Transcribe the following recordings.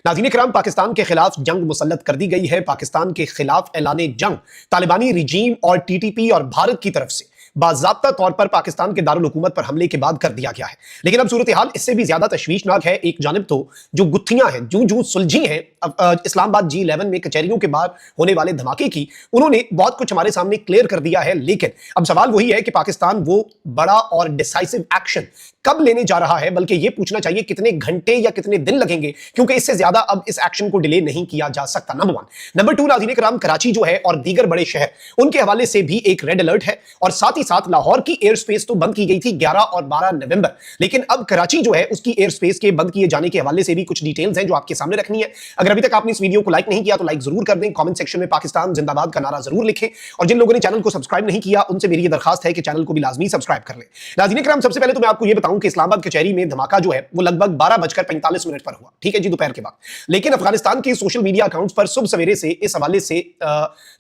नाज़रीन इकराम, पाकिस्तान के खिलाफ जंग मुसल्लत कर दी गई है। पाकिस्तान के खिलाफ ऐलाने जंग तालिबानी रिजीम और टीटीपी और भारत की तरफ से बाज़ाब्ता तौर पर पाकिस्तान के दारुल हुकूमत पर हमले के बाद कर दिया गया है। लेकिन अब सूरत हाल इससे भी ज्यादा तशवीशनाक है। एक जानिब तो जो गुत्थियां हैं, जूं जूं सुलझी हैं इस्लामाबाद G11 में कचहरियों के बाहर होने वाले धमाके की, उन्होंने बहुत कुछ हमारे सामने क्लियर कर दिया है। लेकिन अब सवाल वही है कि पाकिस्तान वो बड़ा और डिसाइसिव एक्शन कब लेने जा रहा है, बल्कि यह पूछना चाहिए कितने घंटे या कितने दिन लगेंगे, क्योंकि इससे ज्यादा अब इस एक्शन को डिले नहीं किया जा सकता। नंबर 1। नंबर 2, नाज़रीन इकराम, कराची जो है और दीगर बड़े शहर, उनके हवाले से भी एक रेड अलर्ट है और साथ ही साथ लाहौर की एयर स्पेस तो बंद की गई थी 11 और 12 नवंबर, लेकिन अब कराची जो है उसकी एयर स्पेस के बंद किए जाने के हवाले से भी कुछ डिटेल्स हैं जो आपके सामने रखनी है। अगर अभी तक आपने इस वीडियो को लाइक नहीं किया तो लाइक जरूर कर दें, कमेंट सेक्शन में पाकिस्तान जिंदाबाद का नारा जरूर लिखें और जिन लोगों ने चैनल को सब्सक्राइब नहीं किया उनसे मेरी दरखास्त है कि चैनल को भी लाजमी सब्सक्राइब कर लें। नाज़रीन इकराम, सबसे पहले तो मैं आपको यह बताऊं कि इस्लामाबाद कचहरी में धमाका जो है वो लगभग 12:45 पर हुआ, ठीक है जी, दोपहर के बाद। लेकिन अफगानिस्तान के सोशल मीडिया अकाउंट्स पर सुबह सवेरे से इस हवाले से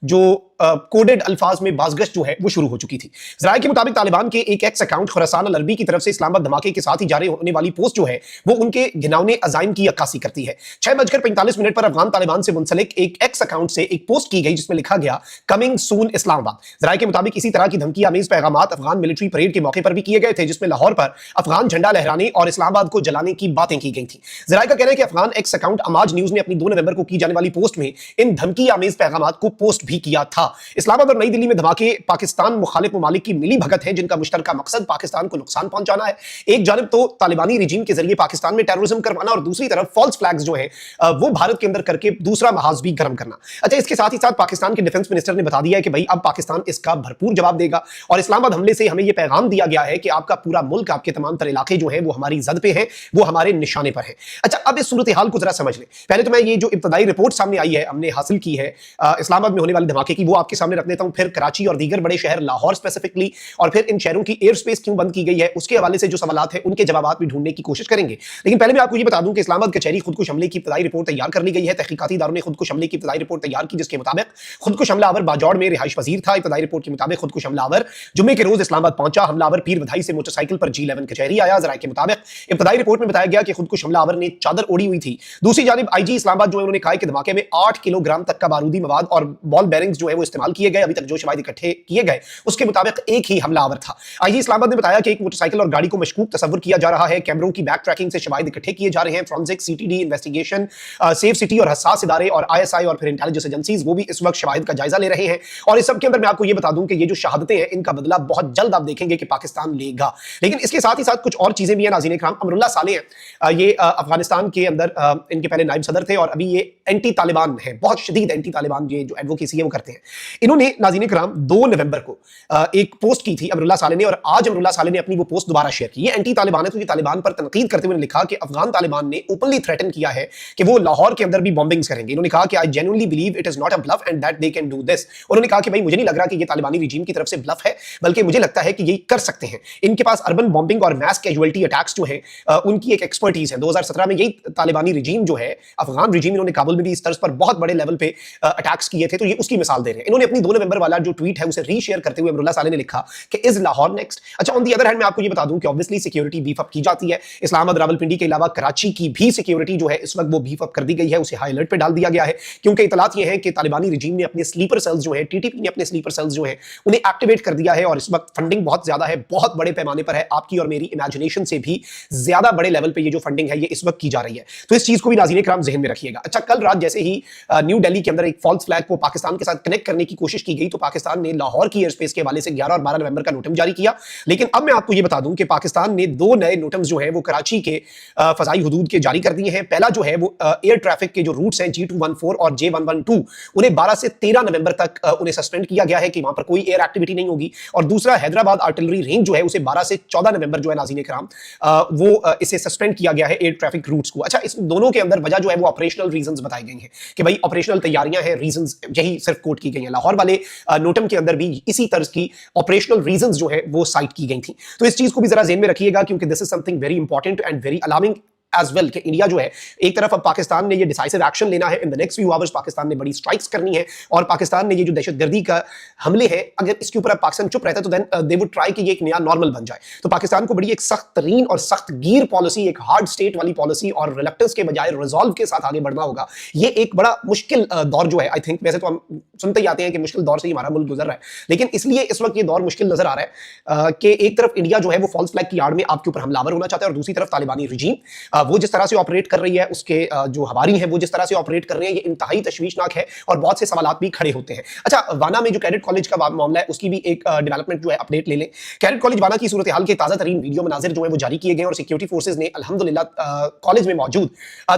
जो कोडेड अल्फाज में बाज़गश्त जो है वो शुरू हो चुकी थी। ज़राए के मुताबिक तालिबान के एक एक्स अकाउंट खुरासान अल अरबी की तरफ से इस्लामाबाद धमाके के साथ ही जारी होने वाली पोस्ट जो है वो उनके घिनौने अज़ाइम की अक्कासी करती है। 6:45 पर अफगान तालिबान से मुंसलिक एक एक्स अकाउंट से एक पोस्ट की गई जिसमें लिखा गया कमिंग सून इस्लामाबाद। ज़राए के मुताबिक इसी तरह की धमकी आमेज पैगामात अफगान मिलिट्री परेड के मौके पर भी किए गए थे, जिसमें लाहौर पर अफगान झंडा लहराने और इस्लामाबाद को जलाने की बातें की गई थी। ज़राए का कहना है कि अफगान एक्स अकाउंट अमाज न्यूज ने अपनी 2 नवंबर को की जाने वाली पोस्ट में इन धमकी आमेज पैगामात को पोस्ट भी किया था। इस्लामाबाद और नई दिल्ली में धमाके पाकिस्तान मुखालिफ ममालिक की मिली भगत है जिनका मुश्तरका मकसद पाकिस्तान को नुकसान पहुंचाना है। एक जानिब तो तालिबानी रिजीम के जरिए पाकिस्तान में टेररिज्म करवाना और दूसरी तरफ फॉल्स फ्लैग्स जो है वो भारत के अंदर करके दूसरा महाज भी गर्म करना। अच्छा, इसके साथ ही साथ पाकिस्तान के डिफेंस मिनिस्टर ने बता दिया है कि भाई अब पाकिस्तान इसका भरपूर जवाब देगा और इस्लामाबाद हमले से हमें यह पैगाम दिया गया है कि आपका पूरा मुल्क, आपके तमाम तर इलाके जो है वो हमारी जद पे है, वो हमारे निशाने पर है। अच्छा, अब इस सूरत हाल को जरा समझ लें। पहले तो मैं ये जो इब्तदाई रिपोर्ट सामने आई है, हमने हासिल की है इस्लामाबाद में होने वाले धमाके की, वो आपके सामने रख देता हूं। फिर कराची और दीगर बड़े शहर, लाहौर स्पेसिफिकली, और फिर इन शहरों की एयर स्पेस क्यों बंद की गई है उसके हवाले से जो सवालात हैं उनके जवाब भी ढूंढने की कोशिश करेंगे। लेकिन पहले मैं आपको ये बता दूं कि इस्लामाबाद कचहरी खुदकुश हमले की इब्तदाई रिपोर्ट तैयार कर ली गई है। तहकीकाती इदारों ने खुदकुश हमले की इब्तदाई रिपोर्ट तैयार की, जिसके मुताबिक खुदकुश हमलावर बाजौड़ में रिहाइश पजीर था। इब्तदाई रिपोर्ट के मुताबिक खुदकुश हमलावर जुम्मे के रोज इस्लामाबाद पहुंचा। हमलावर पीर बधाई से मोटरसाइकिल पर G11 कचहरी आया। ज़राए के मुताबिक इब्तदाई रिपोर्ट में बताया गया कि खुदकुश हमलावर ने चादर ओढ़ी हुई थी। दूसरी जानिब IG इस्लामाबाद जो है उन्होंने कहा कि धमाके में 8 किलोग्राम तक का बारूदी मवाद और बॉल बेरिंग्स जो है वो इस्तेमाल किए गए। अभी तक जो शवाहिद इकट्ठे किए गए उसके मुताबिक एक ही हमलावर था। IG इस्लामाबाद ने बताया कि एक मोटरसाइकिल और गाड़ी को मशकूक तस्वर किया जा रहा है। कैमरों की बैक ट्रैकिंग से शवाहिद इकट्ठे किए जा रहे हैं। Forensic, CTD investigation, safe city और हसास इदारे और ISI और फिर इंटेलिजेंस एजेंसीज वो भी इस वक्त शवाहिद का जायजा ले रहे हैं। और इस सब के अंदर मैं आपको ये बता दूं कि ये जो शहादतें हैं इनका बदला बहुत जल्द आप देखेंगे कि पाकिस्तान लेगा। लेकिन इसके साथ ही साथ कुछ और चीजें भी हैं। नाज़रीन इकराम, अमरुल्लाह सालेह हैं, ये अफगानिस्तान के अंदर इनके पहले नायब सदर थे और अभी ये एंटी तालिबान है, बहुत शदीद एंटी तालिबान ये जो एडवोकेसी है वो करते हैं। इन्होंने नाज़रीन इकराम 2 नवंबर को एक पोस्ट की थी अमरुल्लाह सालेह ने, और आज अमरुल्लाह सालेह ने अपनी वो पोस्ट दोबारा शेयर की। ये एंटी तालिबान है, तो ये तालिबान पर तनकीद करते हुए लिखा कि अफगान तालिबान ने ओपनली थ्रेटन किया है कि वो लाहौर के अंदर भी बॉम्बिंग्स करेंगे। इन्होंने कहा कि I genuinely believe it is not a bluff and that they can do this. उन्होंने कहा कि भाई मुझे नहीं लग रहा कि ये तालिबानी रिजीम की तरफ से ब्लफ है, बल्कि मुझे लगता है कि ये कर सकते हैं। इनके पास अर्बन बॉम्बिंग और मैस कैजुअलिटी अटैक्स जो है उनकी एक एक्सपर्टीज है। 2017 में यही तालिबानी रिजीम जो है, अफगान रिजीम, इन्होंने काबुल में भी इस तर्ज पर बहुत बड़े लेवल पे अटैक्स किए थे, तो ये उसकी मिसाल दे रहे हैं। इन्होंने अपनी 2 नवंबर वाला जो ट्वीट है उसे रीशेयर करते हुए अमरुल्लाह सालेह ने लिखा कि इज लाहौर नेक्स्ट। अच्छा, ऑन दी अदर हैंड मैं आपको ये बता दूं कि ऑब्वियसली सिक्योरिटी बीफ अप की जाती है। इस्लामाबाद, रावलपिंडी के अलावा कराची की भी सिक्योरिटी जो है इस वक्त वो बीफ अप कर दी गई है, उसे हाई अलर्ट पे डाल दिया गया है, क्योंकि इतलात ये है कि तालिबानी रिजीम ने अपने स्लीपर सेल्स जो है, टीटीपी ने अपने स्लीपर सेल्स जो है उन्हें एक्टिवेट कर दिया है और इस वक्त फंडिंग बहुत ज्यादा है, बहुत बड़े पैमाने पर है, आपकी और मेरी इमेजिनेशन से भी ज्यादा बड़े लेवल पे ये जो फंडिंग है ये इस वक्त की जा रही है। तो इस चीज को भी नाज़रीन इकराम ज़हन में रखिएगा। अच्छा, कल रात जैसे ही न्यू दिल्ली के अंदर एक फॉल्स फ्लैग को पाकिस्तान के साथ कनेक्ट करने की कोशिश की गई, तो पाकिस्तान ने लाहौर की एयर स्पेस के हवाले से 11 और 12 नवंबर का नोटम जारी किया। लेकिन अब मैं आपको ये बता दूं कि पाकिस्तान ने 2 नए नोटम्स जो हैं वो कराची के फजाई हुदूद के जारी कर दिए हैं। पहला जो है वो एयर ट्रैफिक के जो रूट्स हैं G214 और J112, उन्हें 12 से 13 नवंबर तक उन्हें सस्पेंड किया गया है कि वहां पर कोई एयर एक्टिविटी नहीं होगी। और दूसरा हैदराबाद आर्टिलरी रेंज जो है उसे 12 से 14 नवंबर जो है नाज़रीन इकराम वो इसे सस्पेंड किया गया है एयर ट्रैफिक रूट्स को। अच्छा, इस दोनों के अंदर वजह जो है वो ऑपरेशनल रीजंस बताई गई हैं कि भाई ऑपरेशनल तैयारियां हैं, रीजंस यही सिर्फ कोट की गई हैं। लाहौर वाले नोटम के अंदर भी इसी तरह की ऑपरेशनल रीजंस जो है वो साइट की गई थी। तो इस चीज को भी जरा ज़हन में रखिएगा, क्योंकि this is something very important and very alarming as well कि इंडिया जो है, एक तरफ अब पाकिस्तान ने ये डिसाइसिव एक्शन लेना है, in the next few hours Pakistan ने बड़ी स्ट्राइक्स करनी है, और पाकिस्तान ने ये जो दहशतगर्दी का हमले हैं, अगर इसके ऊपर अब पाकिस्तान चुप रहता है तो देन दे वुड ट्राई कि ये एक नया नॉर्मल बन जाए। तो पाकिस्तान को बड़ी एक सख्त तरीन और सख्त गियर पॉलिसी, एक हार्ड स्टेट वाली पॉलिसी और रिलक्टेंस के बजाय रिजॉल्व के साथ आगे बढ़ना होगा। ये एक बड़ा मुश्किल दौर जो है, आई थिंक, वैसे तो हम सुनते ही आते हैं कि मुश्किल दौर से ही हमारा मुल्क गुजर रहा है, लेकिन इसलिए इस वक्त ये दौर मुश्किल नजर आ रहा है कि एक तरफ इंडिया जो है वो फॉल्स फ्लैग की आड़ में आपके ऊपर हमलावर होना चाहता है, और दूसरी तरफ तालिबानी रिजीम वो जिस तरह से ऑपरेट कर रही है, उसके जो हवारी हैं वो जिस तरह से ऑपरेट कर रहे हैं, ये इंतहाई तशवीशनाक है और बहुत से सवालात भी खड़े होते हैं। अच्छा, वाना में जो कैडेट कॉलेज का मामला है उसकी भी एक डेवलपमेंट जो है अपडेट ले लें। कैडेट कॉलेज वाना की सूरत हाल के ताजा तरीन वीडियो मनाजिर जो है वो जारी किए गए और सिक्योरिटी फोर्सेज ने अल्हम्दुलिल्लाह कॉलेज में मौजूद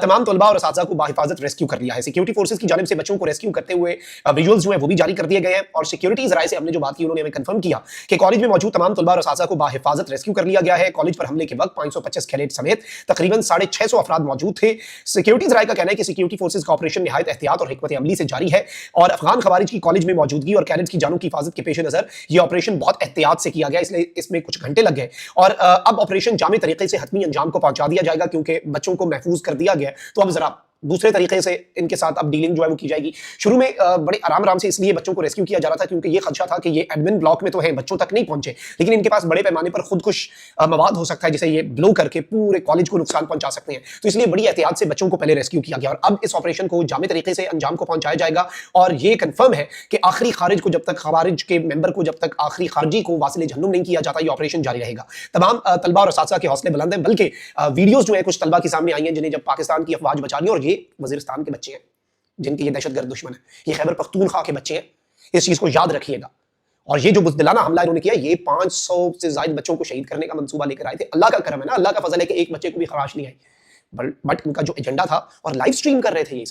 तमाम तलबा और असातिज़ा को बाहिफाजत रेस्क्यू कर लिया है। सिक्योरिटी फोर्सेज की जानिब से बच्चों को रेस्क्यू करते हुए विजुअल्स जो है वो भी जारी कर दिए गए हैं, और सिक्योरिटी जराए से हमने जो बात की उन्होंने हमें कंफर्म किया कि कॉलेज में मौजूद तमाम तलबा और असातिज़ा को बाहिफाजत रेस्क्यू कर लिया गया है। कॉलेज पर हमले के वक्त 525 कैडेट समेत तकरीबन 650 अफराद मौजूद थे। सिक्योरिटी जराए का कहना है कि सिक्योरिटी फोर्सेज का ऑपरेशन निहायत एहतियात और हिकमत अमली से जारी है, और अफगान खवारिज की कॉलेज में मौजूदगी और कैडेट्स की जानों की हिफाजत के पेश नजर यह ऑपरेशन बहुत एहतियात से किया गया, इसलिए इसमें कुछ घंटे लग गए, और अब ऑपरेशन जामे तरीके से हतमी अंजाम को पहुंचा दिया जाएगा, क्योंकि बच्चों को महफूज कर दिया गया है। तो अब जरा दूसरे तरीके से इनके साथ अब डीलिंग जो है वो की जाएगी। शुरू में बड़े आराम से इसलिए बच्चों को रेस्क्यू किया जा रहा था क्योंकि ये खदशा था कि ये एडमिन ब्लॉक में तो हैं, बच्चों तक नहीं पहुंचे, लेकिन इनके पास बड़े पैमाने पर खुदकुश मवाद हो सकता है जिसे ये ब्लो करके पूरे कॉलेज को नुकसान पहुंचा सकते हैं। तो इसलिए बड़ी एहतियात से बच्चों को पहले रेस्क्यू किया गया, और अब इस ऑपरेशन को जामे तरीके से अंजाम को पहुंचाया जाएगा। और ये कंफर्म है कि आखिरी खारिज को जब तक, खारिज के मेंबर को जब तक आखिरी खारजी को वासिल जहन्नुम नहीं किया जाता, ये ऑपरेशन जारी रहेगा। तमाम तलबा और असातिज़ा के हौसले बुलंद हैं, बल्कि वीडियोस जो है कुछ तलबा के सामने आई हैं जिन्हें जब पाकिस्तान की अफवाज बचा ली, और ये वजीरिस्तान के बच्चे हैं जिनके ये दहशतगर्द दुश्मन है, ये खैबर पख्तूनख्वा के बच्चे हैं, इस चीज को याद रखिएगा। और ये जो बुज़दिलाना हमला इन्होंने किया, ये 500 से ज्यादा बच्चों को शहीद करने का मंसूबा लेकर आए थे। अल्लाह का करम है ना, अल्लाह का फजल है कि एक बच्चे को भी खराश नहीं आई, बट इनका जो एजेंडा था, और लाइव स्ट्रीम कर रहे थे ये